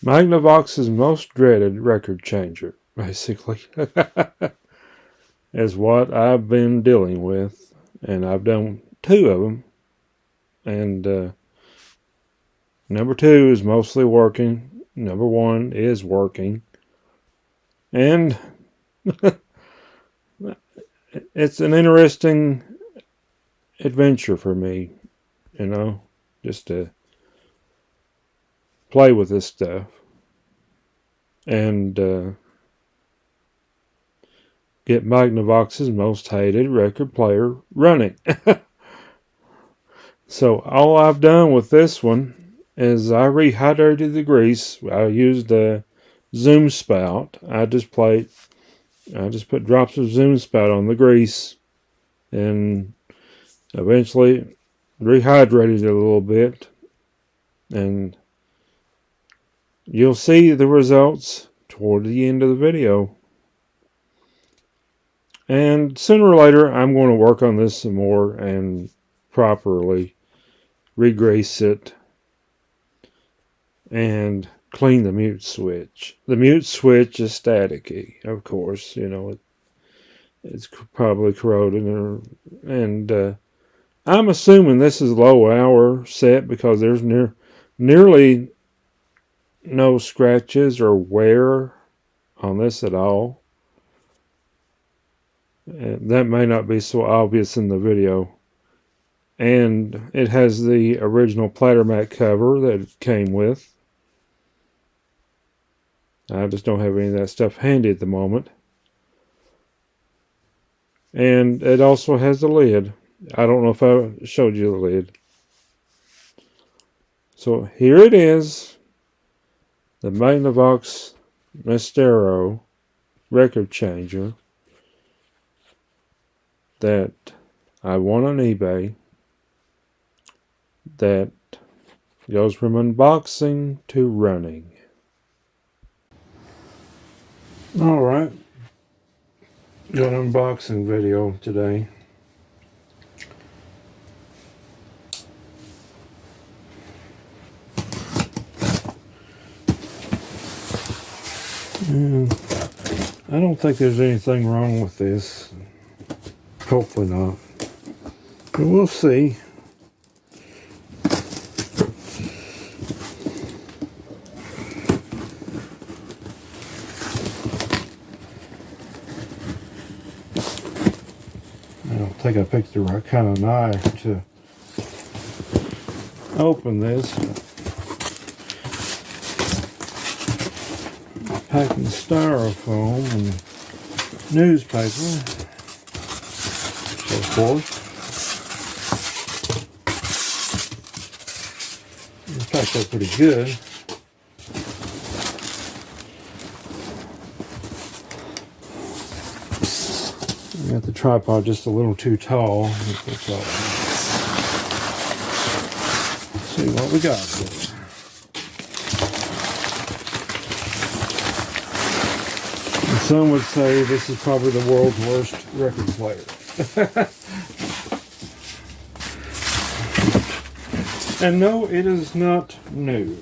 Magnavox's most dreaded record changer, basically, is what I've been dealing with, and I've done 2 of them, and number 2 is mostly working. Number 1 is working, and it's an interesting adventure for me, just to play with this stuff and get Magnavox's most hated record player running. So all I've done with this one is I rehydrated the grease. I used a zoom spout. I just put drops of zoom spout on the grease and eventually rehydrated it a little bit, and you'll see the results toward the end of the video. And sooner or later, I'm going to work on this some more and properly re-grease it and clean the mute switch. The mute switch is staticky, of course. It's probably corroded, and I'm assuming this is low hour set because there's nearly no scratches or wear on this at all. That may not be so obvious in the video. And it has the original platter mat cover that it came with. I just don't have any of that stuff handy at the moment. And it also has a lid. I don't know if I showed you the lid. So here it is. The Magnavox Maestro record changer that I won on eBay, that goes from unboxing to running. Alright, got an unboxing video today. And I don't think there's anything wrong with this. Hopefully not. But we'll see. I don't think I picked the right kind of knife to open this. Packing styrofoam and newspaper, so forth. It's packed up pretty good. I got the tripod just a little too tall. Let's see what we got here. Some would say this is probably the world's worst record player. And no, it is not new.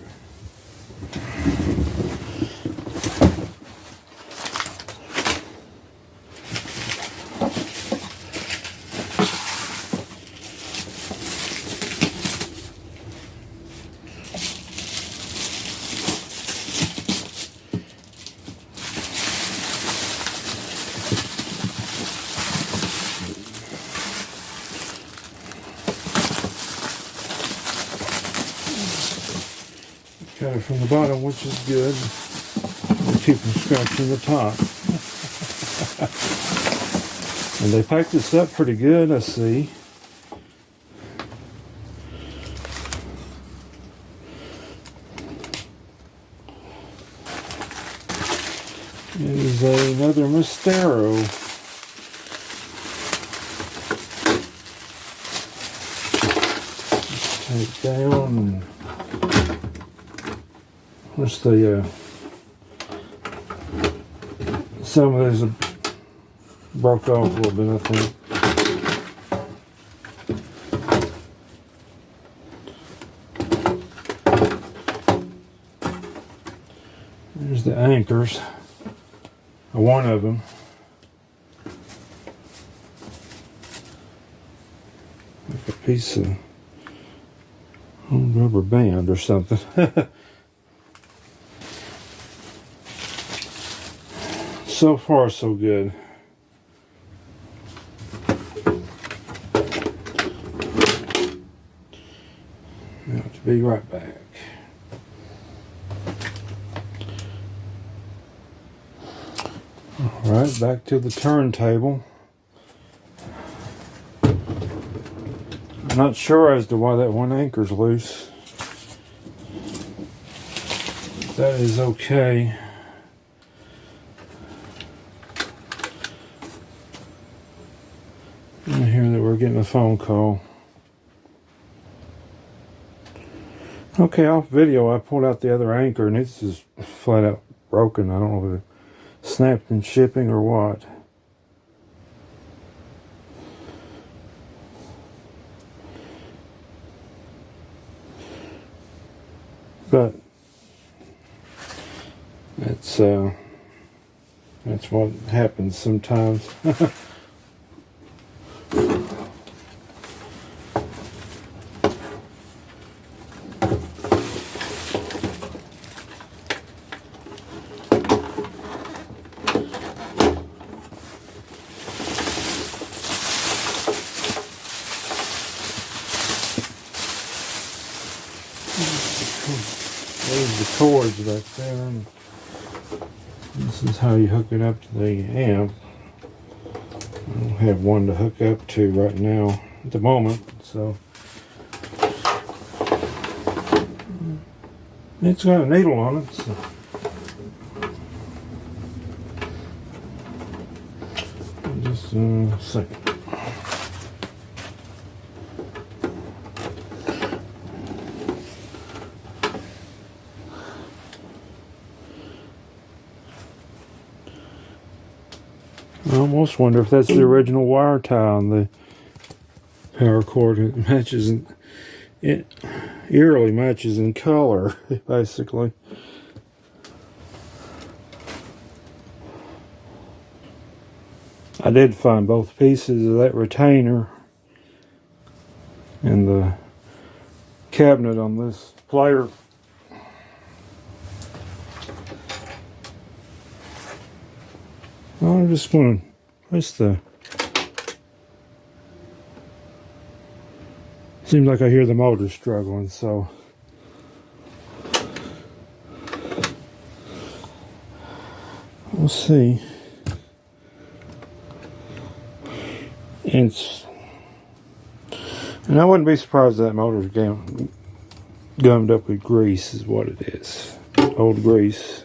Got it from the bottom, which is good. We'll keep from scratching the top. And they packed this up pretty good, I see. It is another Maestro. Take down. What's the some of these broke off a little bit, I think. There's the anchors. One of them. Like a piece of rubber band or something. So far, so good. Now to be right back. Alright, back to the turntable. I'm not sure as to why that one anchor's loose. That is okay. I hear that we're getting a phone call. Okay, off video I pulled out the other anchor and it's just flat out broken. I don't know if it snapped in shipping or what. But that's what happens sometimes. There's the cords back there. And this is how you hook it up to the amp. I don't have one to hook up to right now at the moment, so it's got a needle on it. So. Just a second. I almost wonder if that's the original wire tie on the power cord. It matches, it eerily matches in color, basically. I did find both pieces of that retainer in the cabinet on this player. I'm just going to press the... Seems like I hear the motor struggling, so... We'll see. And I wouldn't be surprised if that motor's gummed up with grease is what it is. Old grease.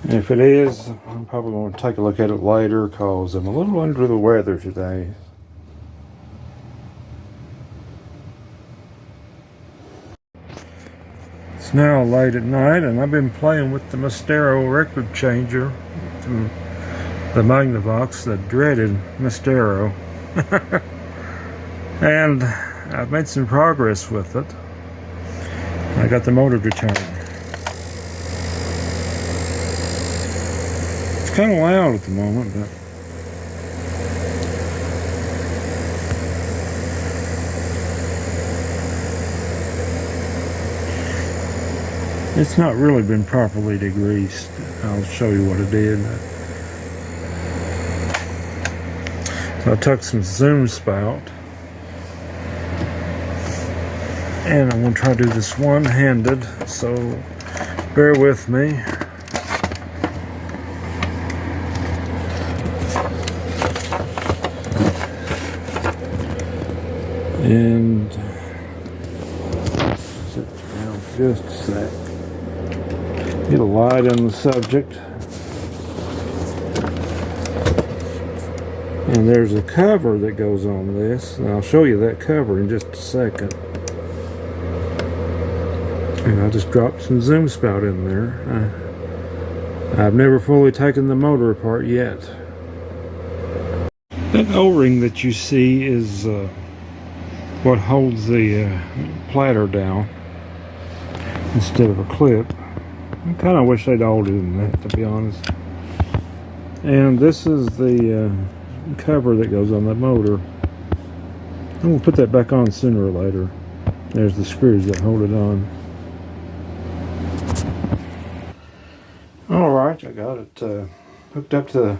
And if it is, I'm probably going to take a look at it later because I'm a little under the weather today. It's now late at night and I've been playing with the Maestro record changer, the Magnavox, the dreaded Maestro. And I've made some progress with it. I got the motor to turn. It's kind of loud at the moment, but it's not really been properly degreased. I'll show you what I did. So I took some zoom spout and I'm going to try to do this one-handed, so bear with me. And sit down just a sec. Get a light on the subject. And there's a cover that goes on this, and I'll show you that cover in just a second. And I just dropped some zoom spout in there. I've never fully taken the motor apart yet. That O-ring that you see is what holds the platter down instead of a clip. I kind of wish they'd older than that, to be honest. And this is the cover that goes on the motor. I'm going to put that back on sooner or later. There's the screws that hold it on. Alright, I got it hooked up to the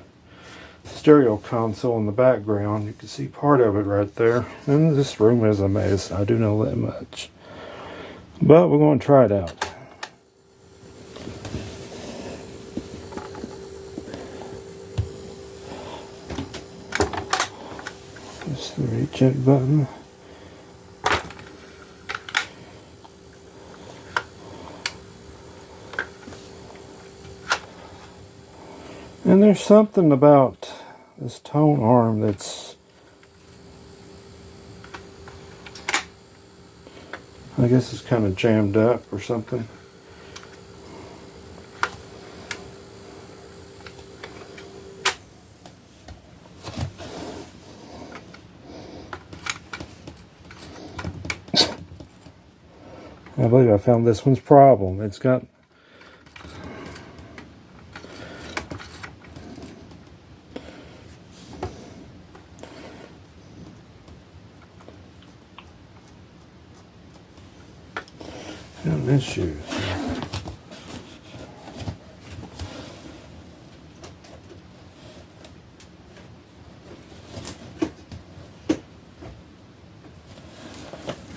stereo console in the background. You can see part of it right there. And this room is a mess, I do know that much. But we're going to try it out. This is the reject button. And there's something about this tone arm that's, I guess it's kind of jammed up or something. I believe I found this one's problem. It's got issues.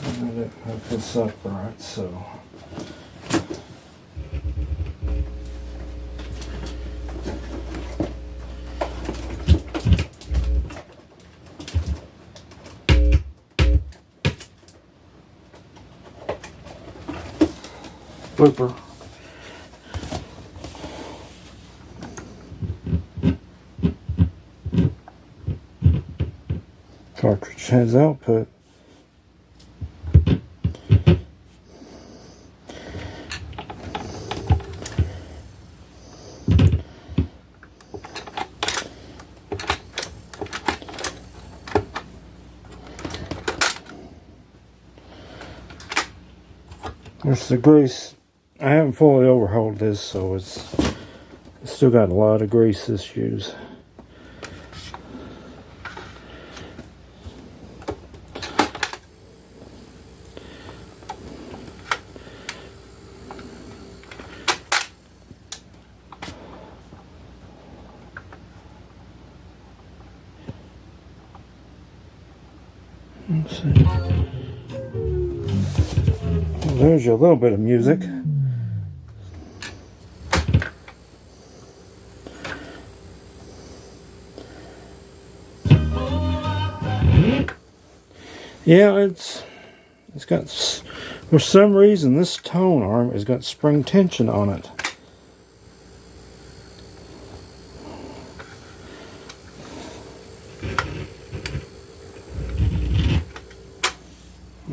I didn't hook this up right, so blooper. Cartridge has output. There's the grease. I haven't fully overhauled this, so it's still got a lot of grease issues. Let's see. Well, there's a little bit of music. Yeah, it's got, for some reason, this tone arm has got spring tension on it.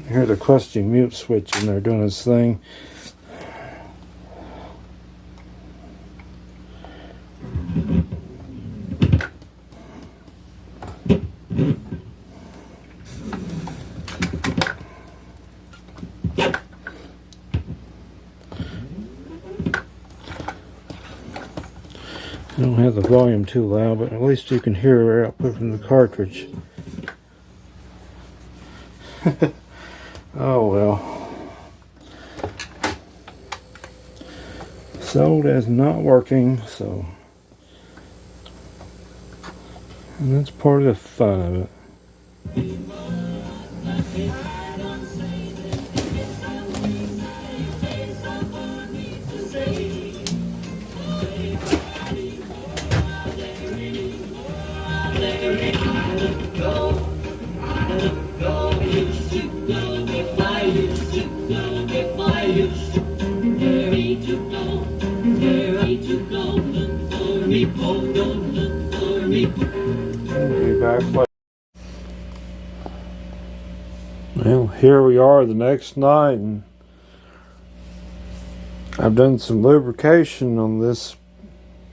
Here's the crusty mute switch in there doing its thing. I don't have the volume too loud, but at least you can hear the output from the cartridge. Oh well. Sold as not working, so. And that's part of the fun of it. Be back later. Well, here we are the next night, and I've done some lubrication on this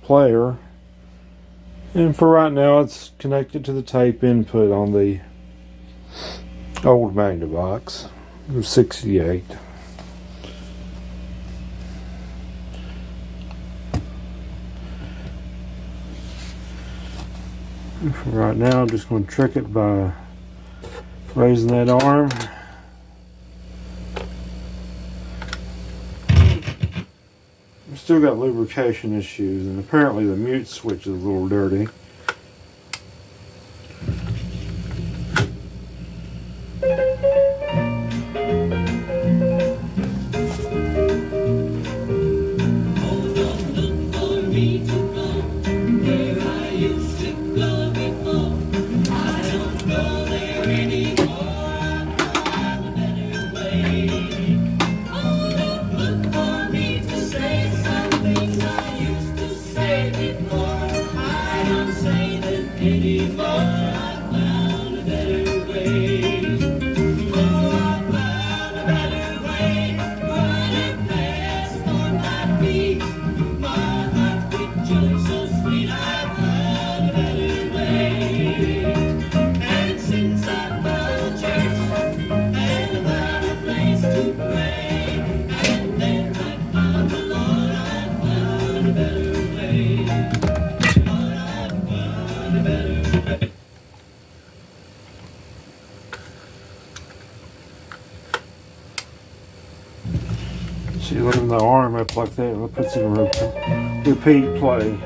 player. And for right now, it's connected to the tape input on the old Magnavox. It was 68. And for right now, I'm just going to trick it by raising that arm. I've still got lubrication issues, and apparently the mute switch is a little dirty. See, lifting the arm up like that, it puts it in repeat play.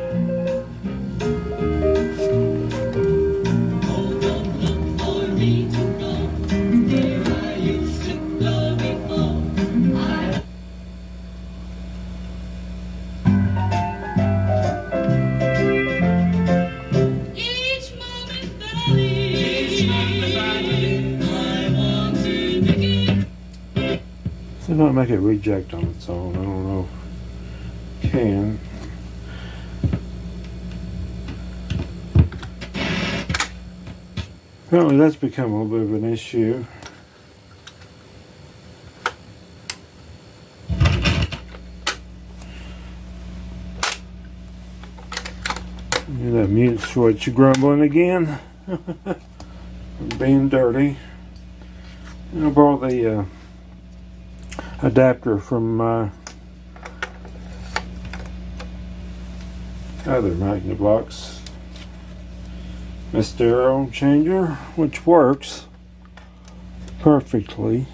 It might make it reject on its own. I don't know if it can. Apparently that's become a little bit of an issue. That mute switch grumbling again. Being dirty. I brought the adapter from my other Magnavox Maestro changer, which works perfectly.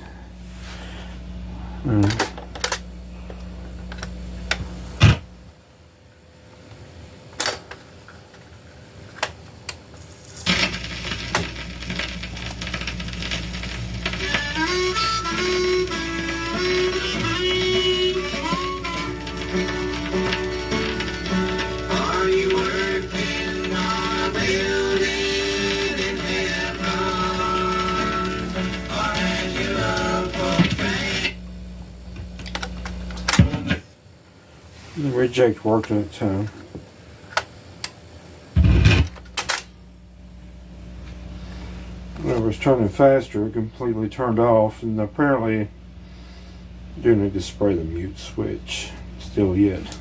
The reject worked that time. When I was turning faster, it completely turned off, and apparently I do need to spray the mute switch still yet.